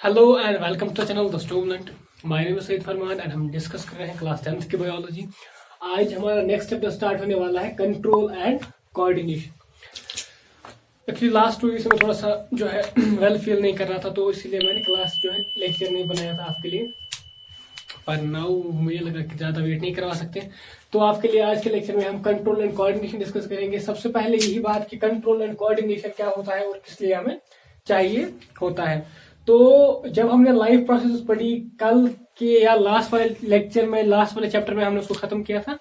Hello and welcome to the channel the student. My name is Saeed Farman and हम discuss कर रहे हैं class 10th की बायोलॉजी। आज हमारा नेक्स्ट चैप्टर स्टार्ट होने वाला है control and coordination. Actually last 2 weeks में थोड़ा सा जो है वेल फील नहीं कर रहा था, तो इसीलिए मैंने क्लास जो है लेक्चर नहीं बनाया था आपके लिए। पर नाउ मुझे लगा कि ज्यादा वेट नहीं करवा सकते, तो आपके लिए आज के लेक्चर में हम कंट्रोल एंड कोऑर्डिनेशन डिस्कस करेंगे। सबसे पहले यही बात कि कंट्रोल एंड कोऑर्डिनेशन क्या होता है और किस लिए हमें चाहिए होता है। तो जब हमने लाइफ प्रोसेस पढ़ी कल के या लास्ट वाले लेक्चर में, लास्ट वाले चैप्टर में हमने उसको खत्म किया था,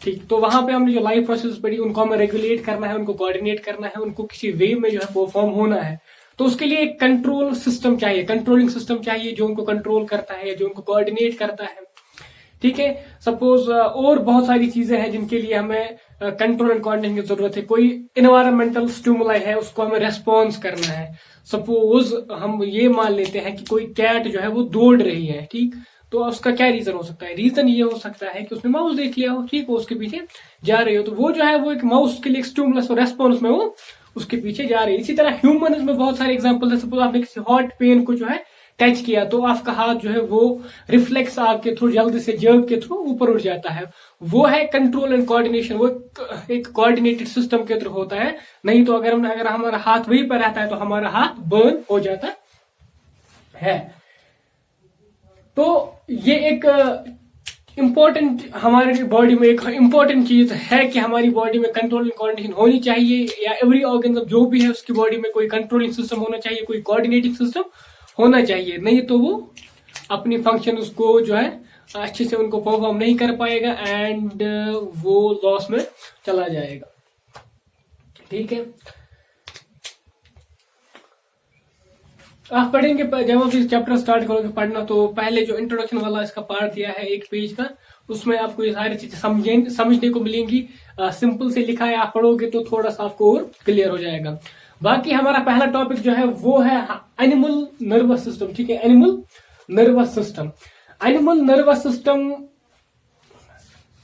ठीक। तो वहां पे हमने जो लाइफ प्रोसेस पढ़ी उनको हमें रेगुलेट करना है, उनको कोऑर्डिनेट करना है, उनको किसी वे में जो है परफॉर्म होना है। तो उसके लिए एक कंट्रोल सिस्टम चाहिए, कंट्रोलिंग सिस्टम चाहिए जो उनको कंट्रोल करता है, जो उनको कोऑर्डिनेट करता है, ठीक है। सपोज और बहुत सारी चीजें हैं जिनके लिए हमें कंट्रोल एंड कोऑर्डिनेशन की जरूरत है। कोई इन्वायरमेंटल स्टिमुलाई है, उसको हमें रेस्पॉन्स करना है। सपोज हम ये मान लेते हैं कि कोई कैट जो है वो दौड़ रही है, ठीक। तो उसका क्या रीजन हो सकता है? रीजन ये हो सकता है कि उसने माउस देख लिया हो, ठीक, वो उसके पीछे जा रही हो, तो वो जो है वो एक माउस के लिए स्टिमुलस और रेस्पॉन्स में वो उसके पीछे जा रही है। इसी तरह ह्यूमन में बहुत सारे एग्जाम्पल है। सपोज आपने किसी हॉट पेन को जो है टच किया तो आपका हाथ जो है वो रिफ्लेक्स आपके थ्रू, जल्दी से जर्क के थ्रू ऊपर उठ जाता है। वो है कंट्रोल एंड कोऑर्डिनेशन, वो एक कोऑर्डिनेटेड सिस्टम के थ्रू होता है। नहीं तो अगर हमारा हाथ वहीं पर रहता है तो हमारा हाथ बर्न हो जाता है। तो ये एक इम्पोर्टेंट हमारे बॉडी में एक इम्पोर्टेंट चीज है कि हमारी बॉडी में कंट्रोल एंड कोऑर्डिनेशन होनी चाहिए, या एवरी ऑर्गेनिज्म जो भी है उसकी बॉडी में कोई कंट्रोलिंग सिस्टम होना चाहिए, कोई कोऑर्डिनेटिंग सिस्टम होना चाहिए। नहीं तो वो अपनी फंक्शन उसको जो है अच्छे से उनको परफॉर्म नहीं कर पाएगा एंड वो लॉस में चला जाएगा, ठीक है। आप पढ़ेंगे, जब आप इस चैप्टर स्टार्ट करोगे पढ़ना, तो पहले जो इंट्रोडक्शन वाला इसका पार्ट दिया है 1 पेज का, उसमें आपको ये सारी चीजें समझने को मिलेंगी। सिंपल से लिखा है, आप पढ़ोगे तो थोड़ा सा आपको और क्लियर हो जाएगा। बाकी हमारा पहला टॉपिक जो है वो है एनिमल नर्वस सिस्टम, ठीक है। Animal nervous system, animal nervous system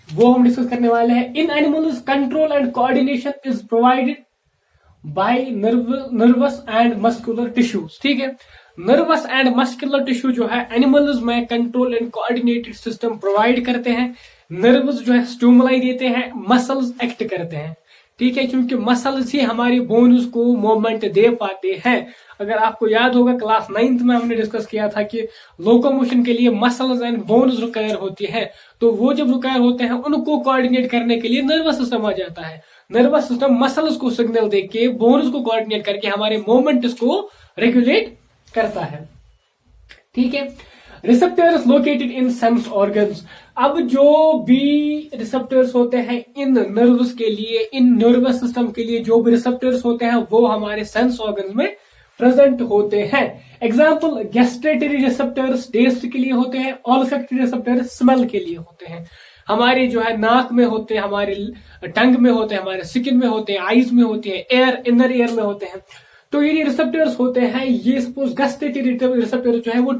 वो हम डिस्कस करने वाले हैं। In animals control and coordination is provided by nervous and muscular tissues, ठीक है। नर्वस एंड मस्कुलर टिश्यू जो है एनिमल्स में control and coordinated system provide करते हैं। नर्व्स जो है स्टिमुलाई देते हैं, मसल्स एक्ट करते हैं, ठीक है, क्योंकि मसल्स ही हमारी बोन्स को मूवमेंट दे पाते हैं। अगर आपको याद होगा क्लास 9th में हमने डिस्कस किया था कि लोकोमोशन के लिए मसल्स एंड बोन्स रिक्वायर होती है, तो वो जब रिक्वायर होते हैं उनको कोऑर्डिनेट करने के लिए नर्वस सिस्टम आ जाता है। नर्वस सिस्टम मसल्स को सिग्नल देके, बोन्स को कोऑर्डिनेट करके हमारे मूवमेंट्स को रेगुलेट करता है, ठीक है। Receptors located in sense organs, अब जो भी रिसेप्टर्स होते हैं इन नर्व्स के लिए, इन नर्वस सिस्टम के लिए जो भी रिसेप्टर्स होते हैं वो हमारे सेंस ऑर्गन्स में प्रेजेंट होते हैं। एग्जाम्पल, गैस्ट्रेटरी रिसेप्टर्स टेस्ट के लिए होते हैं, ऑल्फैक्टरी रिसेप्टर्स स्मेल के लिए होते हैं। हमारे जो है नाक में होते हैं, हमारे टंग में होते हैं, हमारे स्किन में होते हैं, आईज में होते हैं, एयर, इनर एयर में होते हैं। तो ये रिसेप्टर्स होते हैं, ये सपोज गैस्ट्रेटरी रिसेप्टर जो है वो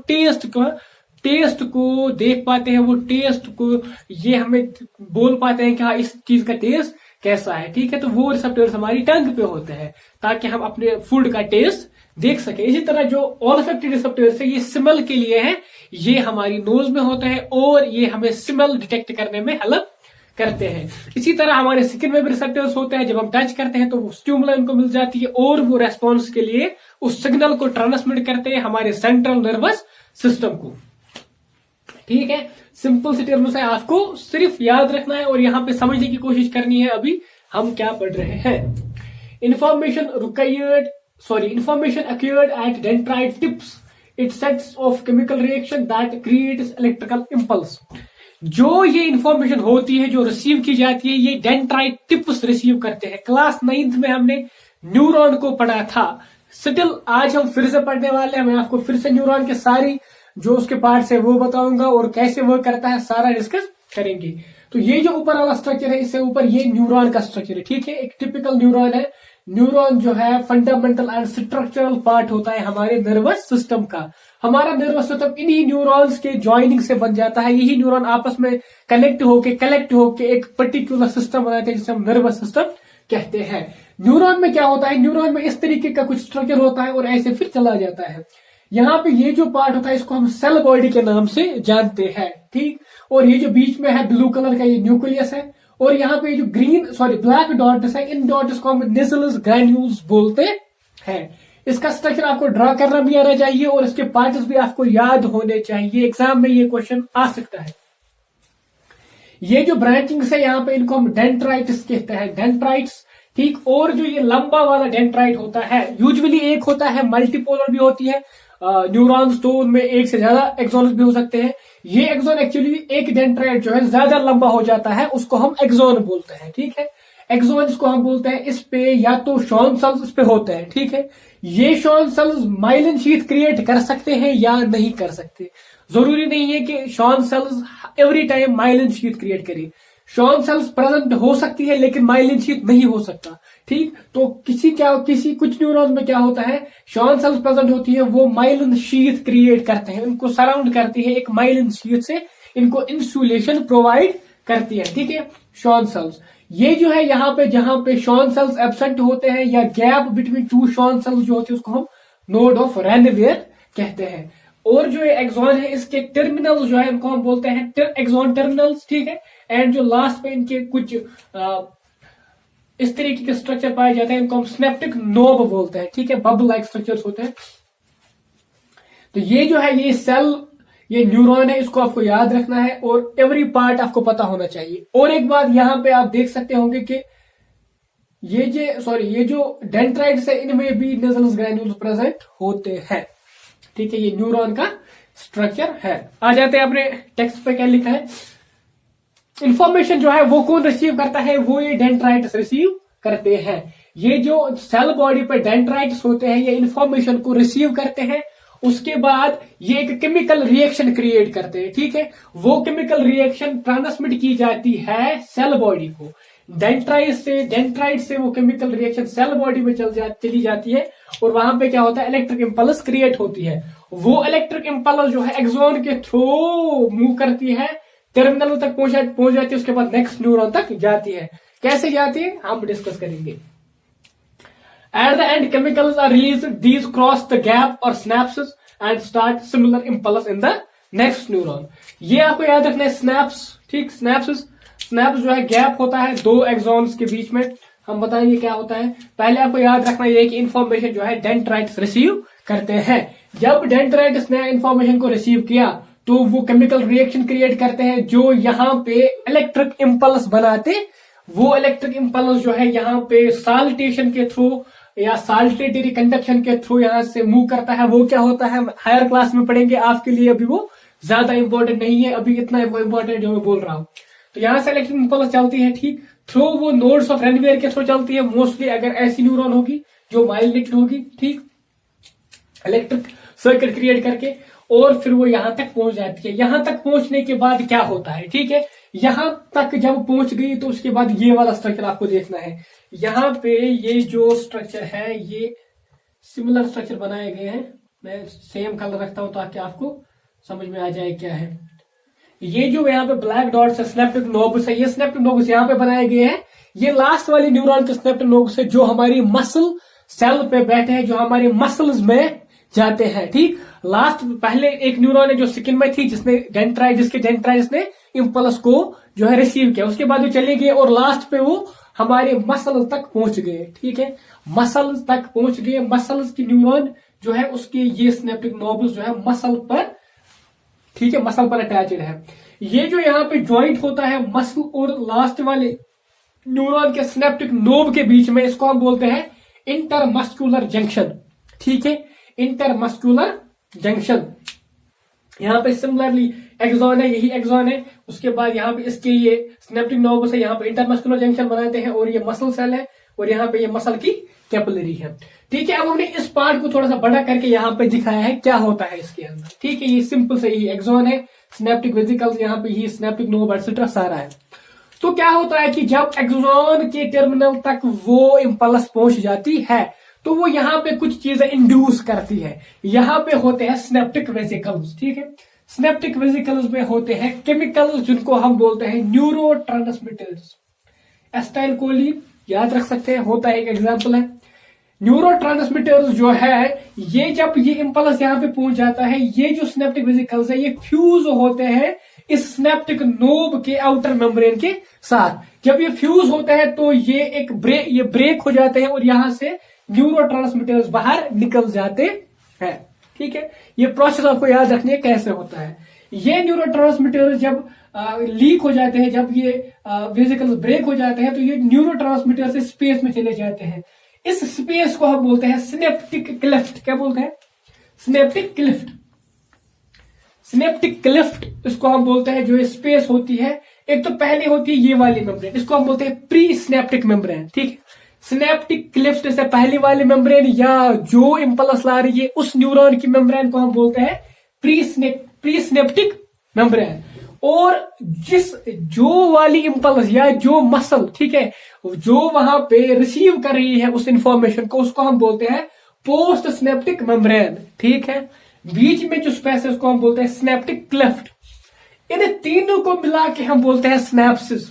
टेस्ट को देख पाते हैं, वो टेस्ट को ये हमें बोल पाते हैं कि हाँ इस चीज का टेस्ट कैसा है, ठीक है। तो वो रिसेप्टर्स हमारी टंग पे होते हैं ताकि हम अपने फूड का टेस्ट देख सके। इसी तरह जो ऑल्फैक्टरी रिसेप्टर्स है ये स्मेल के लिए है, ये हमारी नोज में होता है और ये हमें स्मेल डिटेक्ट करने में हेल्प करते हैं। इसी तरह हमारे स्किन में भी रिसेप्टर्स होते हैं, जब हम टच करते हैं तो वो स्टिमुलाई उनको मिल जाती है और वो रेस्पॉन्स के लिए उस सिग्नल को ट्रांसमिट करते हैं हमारे सेंट्रल नर्वस सिस्टम को, ठीक है। सिंपल सी टर्म्स है, आपको सिर्फ याद रखना है और यहाँ पे समझने की कोशिश करनी है अभी हम क्या पढ़ रहे हैं। Information accrued at dendrite tips, it sets off chemical reaction that creates electrical impulse. जो ये इंफॉर्मेशन होती है जो रिसीव की जाती है, ये डेंड्राइट टिप्स रिसीव करते हैं। क्लास 9th में हमने न्यूरॉन को पढ़ा था, स्टिल आज हम फिर से पढ़ने वाले हैं। मैं आपको फिर से न्यूरॉन के सारी जो उसके पार्ट्स है वो बताऊंगा और कैसे वर्क करता है सारा डिस्कस करेंगे। तो ये जो ऊपर वाला स्ट्रक्चर है, इससे ऊपर ये न्यूरॉन का स्ट्रक्चर है, ठीक है। एक टिपिकल न्यूरॉन है। न्यूरॉन जो है फंडामेंटल एंड स्ट्रक्चरल पार्ट होता है हमारे नर्वस सिस्टम का। हमारा नर्वस सिस्टम इन्हीं न्यूरॉन्स के ज्वाइनिंग से बन जाता है। यही न्यूरॉन आपस में कलेक्ट होके एक पर्टिकुलर सिस्टम बनाते हैं जिसे हम नर्वस सिस्टम कहते हैं। न्यूरॉन में क्या होता है? न्यूरॉन में इस तरीके का कुछ स्ट्रक्चर होता है और ऐसे फिर चला जाता है। यहाँ पे ये जो पार्ट होता है इसको हम सेल बॉडी के नाम से जानते हैं, ठीक। और ये जो बीच में है ब्लू कलर का, ये न्यूक्लियस है। और यहाँ पे जो ब्लैक डॉट्स है, इन डॉट्स को हम निजल्स ग्रैन्यूल्स बोलते हैं। इसका स्ट्रक्चर आपको ड्रॉ करना भी आना चाहिए और इसके पार्ट्स भी आपको याद होने चाहिए, एग्जाम में ये क्वेश्चन आ सकता है। ये जो ब्रांचिंग्स है यहाँ पे, इनको हम डेंड्राइट्स कहते हैं, डेंड्राइट्स, ठीक। और जो ये लंबा वाला डेंड्राइट होता है, यूजुअली एक होता है, मल्टीपोलर भी होती है न्यूरॉन्स, तो उनमें एक से ज्यादा एक्सॉन्स भी हो सकते हैं। ये एक्सॉन एक्चुअली एक डेंड्राइट जो है ज्यादा लंबा हो जाता है, उसको हम एक्सॉन बोलते हैं, ठीक है। एक्सॉन इसको हम बोलते हैं, इस पे या तो शॉन सेल्स इस पे होते हैं, ठीक है। ये Schwann cells myelin sheath create कर सकते हैं या नहीं कर सकते। जरूरी नहीं है कि Schwann cells every time myelin sheath create करे। शॉन सेल्स प्रेजेंट हो सकती है लेकिन माइलिन शीथ नहीं हो सकता, ठीक। तो कुछ न्यूरॉन्स में क्या होता है, शॉन सेल्स प्रेजेंट होती है, वो माइलिन शीथ क्रिएट करते हैं, उनको सराउंड करती है एक माइलिन शीथ से, इनको इंसुलेशन प्रोवाइड करती है, ठीक है, शॉन सेल्स। ये जो है यहाँ पे, जहां पे शॉन सेल्स एब्सेंट होते हैं या gap between two Schwann cells जो होती है, उसको हम नोड ऑफ रेनवेयर कहते हैं। और जो ये एक्सॉन है, इसके टर्मिनल्स जो है इनको हम बोलते हैं एक्सॉन टर्मिनल्स, ठीक है। एंड जो लास्ट पे इनके कुछ इस तरीके के स्ट्रक्चर पाए जाते हैं, इनको हम स्नेप्टिक नोब बोलते हैं, ठीक है, बबल लाइक स्ट्रक्चर्स होते हैं। तो ये जो है ये सेल, ये न्यूरॉन है, इसको आपको याद रखना है और एवरी पार्ट आपको पता होना चाहिए। और एक बात यहाँ पे आप देख सकते होंगे कि ये जो डेंड्राइट्स है, इनमें भी निजल्स ग्रैन्यूल्स प्रेजेंट होते हैं, ठीक है। ये न्यूरॉन का स्ट्रक्चर है। आ जाते हैं अपने टेक्स्ट पे, क्या लिखा है। इंफॉर्मेशन जो है वो कौन रिसीव करता है, वो ये डेंड्राइट्स रिसीव करते हैं। ये जो सेल बॉडी पे डेंड्राइट्स होते हैं, ये इंफॉर्मेशन को रिसीव करते हैं। उसके बाद ये एक केमिकल रिएक्शन क्रिएट करते हैं, ठीक है। वो केमिकल रिएक्शन ट्रांसमिट की जाती है सेल बॉडी को। डेंड्राइट से वो केमिकल रिएक्शन सेल बॉडी में चली जाती है और वहां पे क्या होता है, इलेक्ट्रिक इंपल्स क्रिएट होती है। वो इलेक्ट्रिक इंपल्स जो है एक्सॉन के थ्रू मूव करती है, टर्मिनल तक पहुंच जाती है, उसके बाद नेक्स्ट न्यूरॉन तक जाती है। कैसे जाती है हम डिस्कस करेंगे। At the end, chemicals are released. These cross the gap or synapses and start similar impulse in the next neuron. ये आपको याद रखना है, स्नैप्स, ठीक। स्नैप्स जो है गैप होता है दो एक्सॉन्स के बीच में। हम बताएंगे क्या होता है। पहले आपको याद रखना है कि इंफॉर्मेशन जो है डेंड्राइट्स रिसीव करते हैं। जब डेंड्राइट्स ने इंफॉर्मेशन को रिसीव किया तो वो केमिकल रिएक्शन क्रिएट करते हैं जो यहाँ पे इलेक्ट्रिक इंपल्स बनाते। वो इलेक्ट्रिक इंपल्स जो है यहाँ पे साल्टेशन के थ्रू या साल्टेटरी कंडक्शन के थ्रू यहां से मूव करता है। वो क्या होता है हायर क्लास में पढ़ेंगे, आपके लिए अभी वो ज्यादा इंपॉर्टेंट नहीं है, अभी इतना इंपॉर्टेंट जो मैं बोल रहा हूं। तो यहां से इलेक्ट्रिक इंपल्स चलती है, ठीक। थ्रू वो नोड्स ऑफ रेनवेयर के थ्रू चलती है मोस्टली, अगर ऐसी न्यूरॉन होगी जो माइलिनेटेड होगी, ठीक, इलेक्ट्रिक सर्किट क्रिएट करके, और फिर वो यहां तक पहुंच जाती है। यहां तक पहुंचने के बाद क्या होता है, ठीक है, यहां तक जब पहुंच गई तो उसके बाद ये वाला स्ट्रक्चर आपको देखना है। यहाँ पे ये जो स्ट्रक्चर है, ये सिमिलर स्ट्रक्चर बनाए गए हैं। मैं सेम कलर रखता हूं ताकि आपको समझ में आ जाए क्या है। ये जो यहाँ पे ब्लैक डॉट्स है, स्नेप्टिक नोब्स है, ये स्नेप्टिक नोब्स यहाँ पे बनाए गए हैं। ये लास्ट वाली न्यूरॉन के स्नेप्टिक नोब्स है जो हमारी मसल सेल पे बैठे हैं, जो हमारे मसल्स में जाते हैं, ठीक। लास्ट पहले एक न्यूरॉन है जो स्किन में थी, जिसके डेंड्राइट्स ने इंपल्स को जो है रिसीव किया। उसके बाद वो चले गए और लास्ट पे वो हमारे मसल तक पहुंच गए, ठीक है, मसल तक पहुंच गए। मसल्स की न्यूरॉन जो है उसके ये स्नेप्टिक नोब्स जो है मसल पर, ठीक है, मसल पर अटैच्ड है। ये जो यहाँ पे ज्वाइंट होता है मसल और लास्ट वाले न्यूरॉन के स्नेप्टिक नोब के बीच में, इसको हम बोलते हैं इंटरमस्कुलर जंक्शन, ठीक है, इंटरमस्कुलर जंक्शन। यहाँ पे सिमिलरली एक्सॉन है, यही एक्सॉन है। उसके बाद यहाँ पे इसके ये स्नेप्टिक नोब्स है, यहाँ पे इंटरमस्कुलर जंक्शन बनाते हैं और ये मसल सेल है और यहाँ पे ये मसल की कैपिलरी है, ठीक है। अब हमने इस पार्ट को थोड़ा सा बड़ा करके यहाँ पे दिखाया है क्या होता है इसके अंदर, ठीक है। ये सिंपल से यही एक्सॉन है, स्नेप्टिक वेसिकल्स, यहाँ पे ही स्नेप्टिक नोब एक्सेट्रा सारा है। तो क्या होता है कि जब एक्सॉन के टर्मिनल तक वो इंपल्स पहुंच जाती है तो वो यहाँ पे कुछ चीजें इंड्यूस करती है। यहाँ पे होते हैं स्नेप्टिक वेसिकल्स, ठीक है। स्नेप्टिक वेसिकल्स में होते हैं केमिकल्स जिनको हम बोलते हैं न्यूरो ट्रांसमिटर्स। एसिटाइल कोलिन याद रख सकते हैं, होता है, एक एग्जाम्पल है। न्यूरोट्रांसमीटर्स जो है ये जब ये इंपल्स यहाँ पे पहुंच जाता है, ये जो सिनेप्टिक वेसिकल्स है ये फ्यूज होते हैं इस सिनेप्टिक नोब के आउटर मेम्ब्रेन के साथ। जब ये फ्यूज होते हैं तो ये ब्रेक हो जाते हैं और यहां से न्यूरोट्रांसमीटर्स बाहर निकल जाते हैं। ठीक है, ये प्रोसेस आपको याद रखनी है कैसे होता है। ये न्यूरोट्रांसमीटर्स जब लीक हो जाते हैं, जब ये वेसिकल्स ब्रेक हो जाते हैं तो ये न्यूरोट्रांसमीटर्स स्पेस में चले जाते हैं। इस स्पेस को हम बोलते हैं सिनेप्टिक क्लेफ्ट। क्या बोलते हैं? Synaptic cleft. सिनेप्टिक क्लेफ्ट इसको हम बोलते हैं। जो स्पेस होती है, एक तो पहले होती है ये वाली मेम्ब्रेन, इसको हम बोलते हैं प्री सिनेप्टिक मेम्ब्रेन। ठीक है, सिनेप्टिक क्लेफ्ट से पहली वाली मेम्ब्रेन या जो इंपल्स ला रही है उस न्यूरॉन की मेम्ब्रेन को हम बोलते हैं प्री सिनेप्टिक मेम्ब्रेन। और जो वाली इंपल्स या जो मसल, ठीक है, जो वहां पे रिसीव कर रही है उस इंफॉर्मेशन को, उसको हम बोलते हैं पोस्ट सिनेप्टिक मेम्ब्रेन। ठीक है, बीच में जो स्पेस है उसको हम बोलते हैं सिनेप्टिक क्लेफ्ट। इन तीनों को मिला के हम बोलते हैं सिनेप्सिस।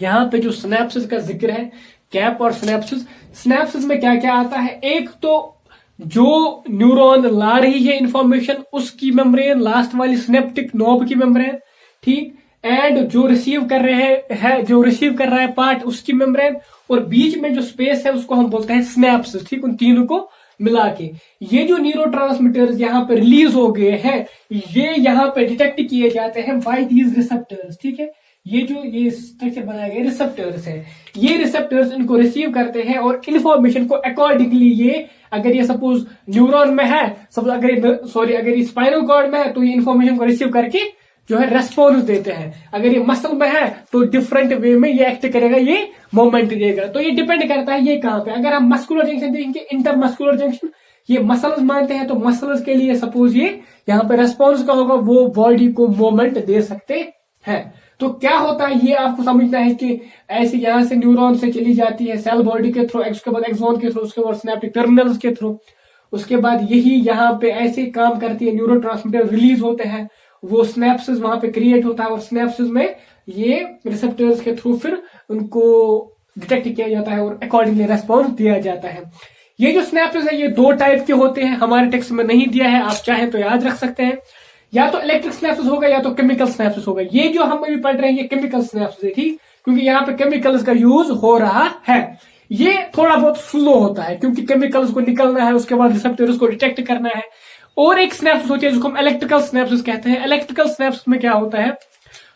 यहां पे जो सिनेप्सिस का जिक्र है, कैप और सिनेप्सिस, सिनेप्सिस में क्या क्या आता है? एक तो जो न्यूरॉन ला रही है इंफॉर्मेशन उसकी मेम्ब्रेन, लास्ट वाली सिनेप्टिक नोब की मेम्ब्रेन, ठीक, एंड जो रिसीव कर रहा है पार्ट उसकी मेम्ब्रेन, और बीच में जो स्पेस है उसको हम बोलते हैं सिनेप्सिस। ठीक, उन तीनों को मिला के ये जो न्यूरोट्रांसमीटर्स यहाँ पे रिलीज हो गए हैं, ये यहाँ पे डिटेक्ट किए जाते हैं बाय दीज रिसेप्टर्स। ठीक है, ये स्ट्रक्चर बनाया गया रिसेप्टर्स है, ये रिसेप्टर्स इनको रिसीव करते हैं और इन्फॉर्मेशन को अकॉर्डिंगली ये, अगर ये सपोज न्यूरॉन में है, अगर ये स्पाइनल कॉर्ड में है तो ये इन्फॉर्मेशन को रिसीव करके जो है रेस्पॉन्स देते हैं। अगर ये मसल में है तो डिफरेंट वे में ये एक्ट करेगा, ये मोमेंट देगा। तो ये डिपेंड करता है ये कहां पे। अगर हम मस्कुलर जंक्शन देखेंगे, इंटरमस्कुलर जंक्शन, ये मसल्स मानते हैं तो मसल्स के लिए सपोज ये यहाँ पे रेस्पॉन्स का होगा, वो बॉडी को मोमेंट दे सकते हैं। तो क्या होता है ये आपको समझना है कि ऐसे यहां से न्यूरॉन से चली जाती है सेल बॉडी के थ्रू, उसके बाद एक्सॉन के थ्रू, उसके बाद सिनेप्टिक टर्मिनल्स के थ्रू, उसके बाद यही यहाँ पे ऐसे काम करती है, न्यूरोट्रांसमीटर रिलीज होते हैं, वो सिनेप्सिस वहां पे क्रिएट होता है और सिनेप्सिस में ये रिसेप्टर्स के थ्रू फिर उनको डिटेक्ट किया जाता है और अकॉर्डिंगली रेस्पॉन्स दिया जाता है। ये जो सिनेप्सिस है ये दो टाइप के होते हैं, हमारे टेक्स्ट में नहीं दिया है, आप चाहें तो याद रख सकते हैं। या तो इलेक्ट्रिक सिनेप्सिस होगा या तो केमिकल सिनेप्सिस होगा। ये जो हम अभी पढ़ रहे हैं ये केमिकल सिनेप्सिस है, ठीक, क्योंकि यहाँ पे केमिकल्स का यूज हो रहा है। ये थोड़ा बहुत स्लो होता है क्योंकि केमिकल्स को निकलना है, उसके बाद रिसेप्टर्स को डिटेक्ट करना है। और एक सिनेप्सिस होती है जिसको हम इलेक्ट्रिकल सिनेप्सिस कहते हैं। इलेक्ट्रिकल सिनेप्सिस में क्या होता है,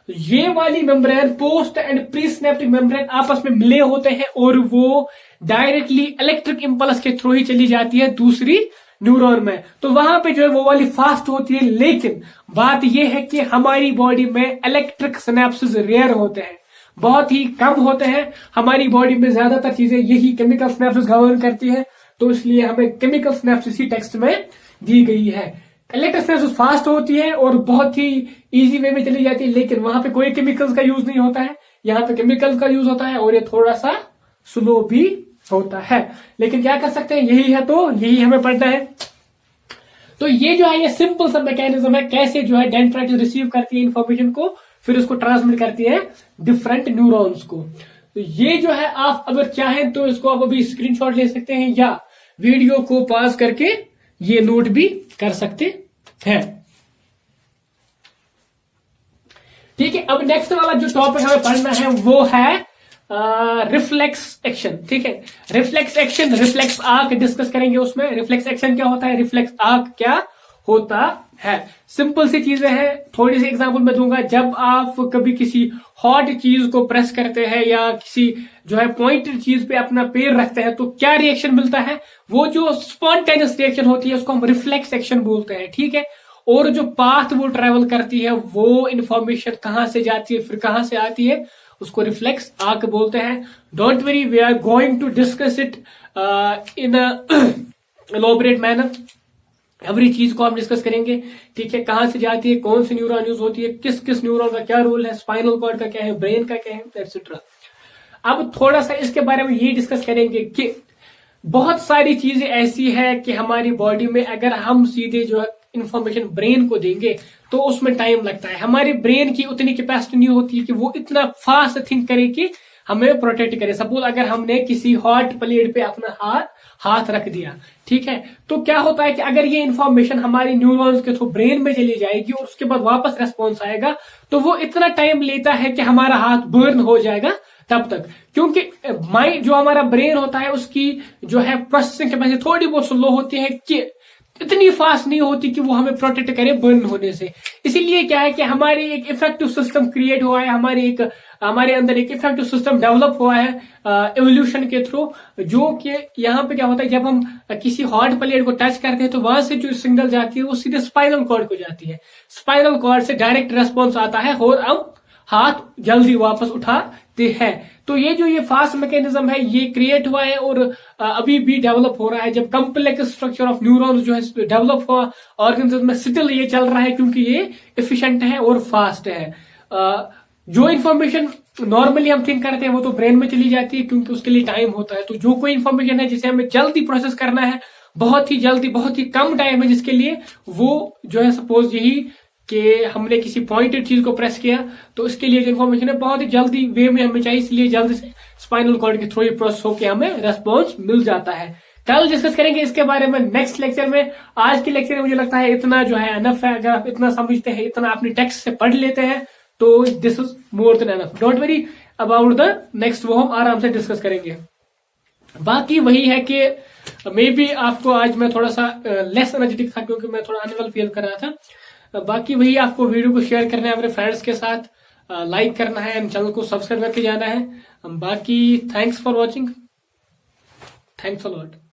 ये वाली membrane, post and pre synaptic membrane आपस में मिले होते हैं और वो डायरेक्टली इलेक्ट्रिक इंपल्स के थ्रू ही चली जाती है दूसरी न्यूरॉन में। तो वहां पे जो है वो वाली फास्ट होती है, लेकिन बात यह है कि हमारी बॉडी में इलेक्ट्रिक सिनेप्सिस रेयर होते हैं, बहुत ही कम होते हैं। हमारी बॉडी में ज्यादातर चीजें यही केमिकल सिनेप्सिस गवर्न करती है, तो इसलिए हमें केमिकल सिनेप्सिस ही टेक्स्ट में दी गई है। इलेक्ट्रिक सिनेप्सिस फास्ट होती है और बहुत ही इजी वे में चली जाती है, लेकिन वहां पे कोई केमिकल्स का यूज नहीं होता है, यहाँ पे केमिकल्स का यूज होता है और ये थोड़ा सा स्लो भी होता है। लेकिन क्या कर सकते हैं, यही है तो यही हमें पढ़ना है। तो ये जो है ये सिंपल सा मैकेनिज्म है कैसे जो है डेंड्राइटिस रिसीव करती है इंफॉर्मेशन को, फिर उसको ट्रांसमिट करती है डिफरेंट न्यूरॉन्स को। तो ये जो है आप अगर चाहें तो इसको आप अभी स्क्रीनशॉट ले सकते हैं या वीडियो को पॉज करके ये नोट भी कर सकते हैं। ठीक है, अब नेक्स्ट वाला जो टॉपिक हमें पढ़ना है वो है रिफ्लेक्स एक्शन। ठीक है, reflex action, reflex arc discuss करेंगे उसमें। रिफ्लेक्स एक्शन क्या होता है, रिफ्लेक्स आर्क क्या होता है। सिंपल सी चीजें हैं, थोड़ी सी एग्जांपल मैं दूंगा। जब आप कभी किसी हॉट चीज को प्रेस करते हैं या किसी जो है पॉइंटेड चीज पे अपना पैर रखते हैं तो क्या रिएक्शन मिलता है, वो जो स्पॉन्टेनियस रिएक्शन होती है उसको हम रिफ्लेक्स एक्शन बोलते हैं। ठीक है, और जो पाथ वो ट्रेवल करती है, वो इंफॉर्मेशन कहां से जाती है फिर कहां से आती है, उसको रिफ्लेक्स आर्क बोलते हैं। Don't worry, we are going to discuss it in elaborate manner. Every चीज को हम डिस्कस करेंगे। ठीक है, कहां से जाती है, कौन सी न्यूरॉन यूज होती है, किस किस न्यूरॉन का क्या रोल है, स्पाइनल कॉर्ड का क्या है, ब्रेन का क्या है, एक्सेट्रा। अब थोड़ा सा इसके बारे में ये डिस्कस करेंगे कि बहुत सारी चीजें ऐसी है कि हमारी बॉडी में अगर हम सीधे जो है इंफॉर्मेशन ब्रेन को देंगे तो उसमें टाइम लगता है। हमारी ब्रेन की उतनी कैपेसिटी नहीं होती है कि वो इतना फास्ट थिंक करे कि हमें प्रोटेक्ट करे। सपोज अगर हमने किसी हॉट प्लेट पे अपना हाथ रख दिया, ठीक है, तो क्या होता है कि अगर ये इंफॉर्मेशन हमारी न्यूरॉन्स के थ्रू ब्रेन में चली जाएगी और उसके बाद वापस रेस्पॉन्स आएगा, तो वो इतना टाइम लेता है कि हमारा हाथ बर्न हो जाएगा तब तक, क्योंकि माइंड जो हमारा ब्रेन होता है उसकी जो है प्रोसेसिंग कैपेसिटी थोड़ी बहुत स्लो होती है, कि इतनी फास्ट नहीं होती कि वो हमें प्रोटेक्ट करे बर्न होने से। इसीलिए क्या है कि हमारी एक इफेक्टिव सिस्टम क्रिएट हुआ है, हमारे अंदर एक इफेक्टिव सिस्टम डेवलप हुआ है एवोल्यूशन के थ्रू, जो कि यहाँ पे क्या होता है, जब हम किसी हॉट प्लेट को टच करते हैं तो वहां से जो सिग्नल जाती है वो सीधे स्पाइनल कॉर्ड को जाती है। स्पाइनल कॉर्ड से डायरेक्ट रेस्पॉन्स आता है और हम हाथ जल्दी वापस उठाते हैं। तो ये फास्ट मैकेनिज्म है ये क्रिएट हुआ है और अभी भी डेवलप हो रहा है। जब कम्प्लेक्स स्ट्रक्चर ऑफ न्यूरॉन्स जो है डेवलप हुआ ऑर्गेनिज्म में, स्टिल ये चल रहा है क्योंकि ये एफिशिएंट है और फास्ट है। जो इन्फॉर्मेशन नॉर्मली हम थिंक करते हैं वो तो ब्रेन में चली जाती है क्योंकि उसके लिए टाइम होता है। तो जो कोई इन्फॉर्मेशन है जिसे हमें जल्दी प्रोसेस करना है, बहुत ही जल्दी, बहुत ही कम टाइम है जिसके लिए, वो जो है सपोज यही कि हमने किसी पॉइंटेड चीज को प्रेस किया, तो इसके लिए जो इन्फॉर्मेशन है बहुत ही जल्दी वे में हमें चाहिए, इसलिए जल्दी से स्पाइनल कॉर्ड के थ्रू ये प्रोसेस होकर हमें रेस्पॉन्स मिल जाता है। कल डिस्कस करेंगे इसके बारे में नेक्स्ट लेक्चर में। आज के लेक्चर में मुझे लगता है इतना जो है अनफ है। अगर आप इतना समझते हैं, इतना अपने टेक्स्ट से पढ़ लेते हैं, तो this is more than enough. Don't worry about the next, वो हम आराम से डिस्कस करेंगे। बाकी वही है कि मे बी आपको आज मैं थोड़ा सा लेस एनर्जेटिक था क्योंकि मैं थोड़ा अनवेल फील कर रहा था। बाकी वही आपको वीडियो को शेयर करना है अपने फ्रेंड्स के साथ, लाइक करना है एंड चैनल को सब्सक्राइब करके जाना है। बाकी thanks for watching, thanks a lot.